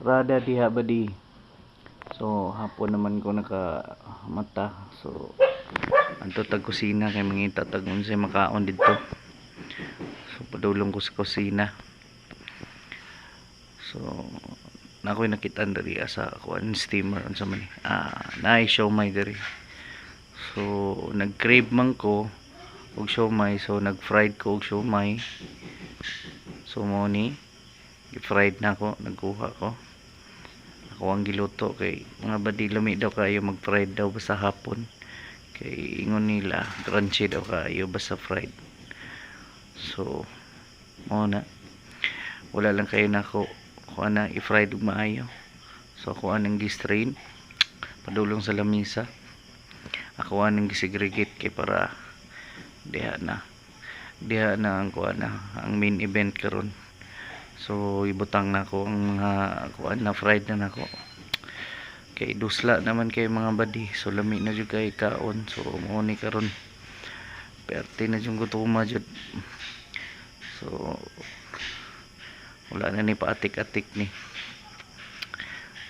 Rada diha badi. So hapon naman ko nakamata. So anto tag kusina kay mangita tag unsay makaon didto. So padulong ko sa kusina. So nakoy nakitaan diri sa kuan steamer unsa man ni. Naay siomai diri. So nag-crave man ko og siomai, so nag-fried ko og siomai. So mo ni i-fried na ako, nagkuha ko. Ako ang giluto kay mga badi lami daw kayo mag-fried daw basta hapon. Kay ingon nila crunchy daw kayo basta fried. So mo na wala lang kayo nako kuha na i-fried ug maayo. So ako anang gi-strain padulong sa lamisa. Ako anang gi-segregate kay para diha na ang kuha na ang main event karon. So ibutang na ko ang mga kuan na fried na nako. Kay dusla naman kay mga badi. So lami na jud kay kaon. So mo ni karon. Perti na jud gutuma jud. So wala na ni paatik-atik ni.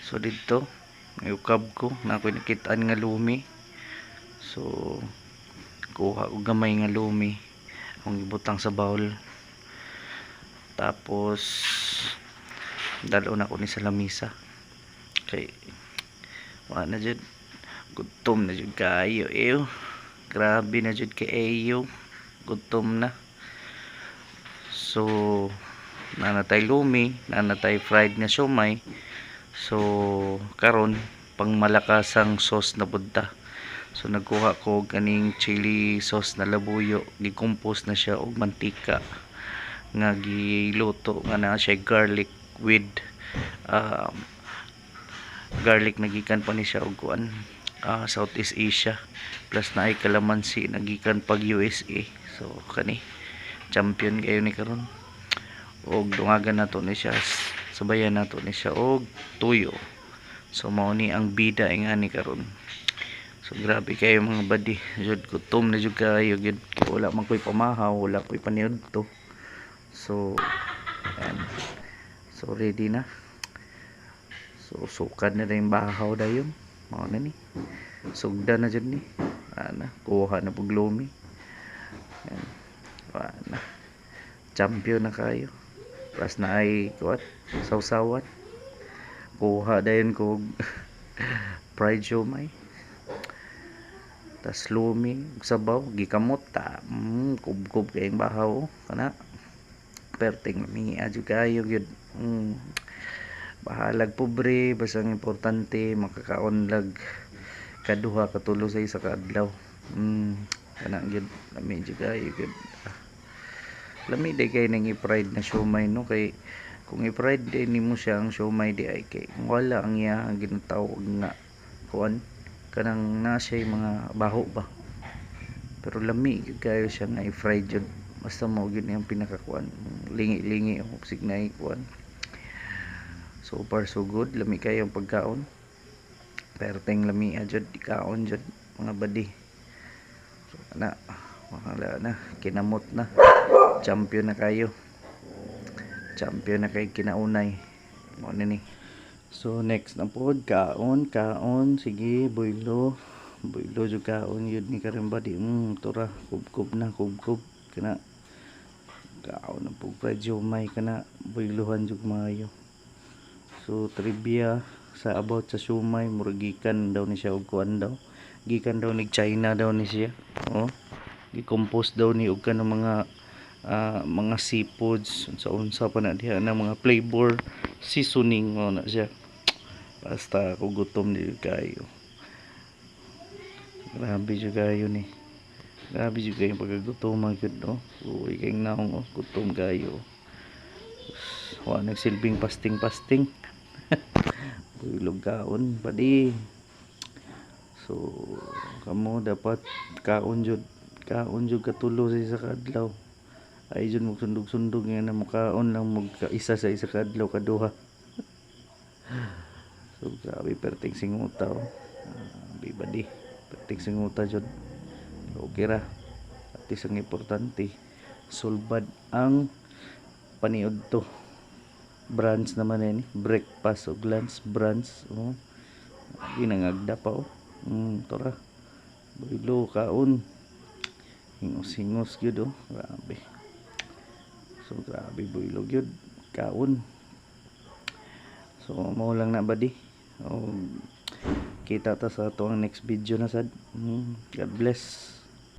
So dito ukab ko na ako nakitaan nga lumi. So kuha og gamay nga lumi ang ibutang sa bowl. Tapos dalo na ko ni sa lamisa kay wala na jud gutom na jud kayo grabe na jud kayo gutom na. So nanatay lumi, nanatay fried na siomai. So karon pang malakasang sauce na budta. So nagkuha ko ganing chili sauce na labuyo, gikompose na siya og mantika nga giluto nga na siya garlic with garlic nagikan pa ni siya og kuan Southeast Asia plus na ay kalamansi nagikan pag USA. So kani champion kayo ni karon og dungagan nato ni siya, sabayan nato ni siya og tuyo. So mao ni ang bida nga ni karon. So grabe kayo mga badi, jud gutom na jud kayo gid, wala man koy pamahaw, wala koy paniud to. So ayan. So ready na. So sukad na rin bahaw dayon. Mao na ni. Sugda na jud ni. Ana, kuha na pug lumi. Ayan. Ana. Champion na kayo. Plus na ay kuat, sawsawan. Kuha dayon ko fried siomai. Tas lumi, sabaw, gikamot ta. Kubkob kayong bahaw kana. Perting mingi adyo kayo gyud. Bahalag pobre basta ang importante makakaon lag kaduha katulo sa isa ka adlaw. Kana gyud lami jud kayo gyud. Lami day kay nang i-fried na siomai no, kay kung i-fried day nimo siya ang siomai di ay kay wala ang iya ang ginatawag nga kuan kanang na siya mga baho ba. Pero lami gyud kayo siya nga i-fried jud. Basta mo gyud ang pinakakuan, lingi-lingi o signay kuan. So far so good, lami kayo ang pagkaon. Perteng lami jud ikaon jud mga badi. So ana, wala na, kinamot na. Champion na kayo. Champion na kay kinaunay. Mo ni. So next na pod kaon, sige boylo. Boylo jud kaon yun ni karon badi. Tura kubkob na kubkob kana. Kaon na po fried siomai kana boylohan jud maayo. So trivia sa about sa siomai, murag gikan daw ni siya og kuan daw. Gikan daw ni China daw ni siya. Oh. Gi-compose daw ni og kanang mga seafoods unsa pa na diha na mga flavor seasoning mo na siya. Basta ako gutom di kayo. Grabe jud kayo ni. Grabe jud kayo pagkagutom gyud no. Uy kay naong gutom kayo. Wa nagsilbing pasting. Bulog kaon padi. So kamo dapat kaon jud katulo sa isa ka adlaw. Ay jud mo sundog-sundog nga na mukaon lang isa sa isa ka adlaw kaduha. So grabe perting singuta bibadi perting singuta jud. Okay ra. At isang importante sulbad ang paniud to. Brands naman yan eh. Breakfast o lunch brands. Oh. Ginangagda pa oh. Tora. Boylo kaon. Hingos-hingos gyud oh. Grabe. So grabe boylo gyud kaon. So mao lang na ba di. Oh, kita ta sa to ang next video na sad. God bless.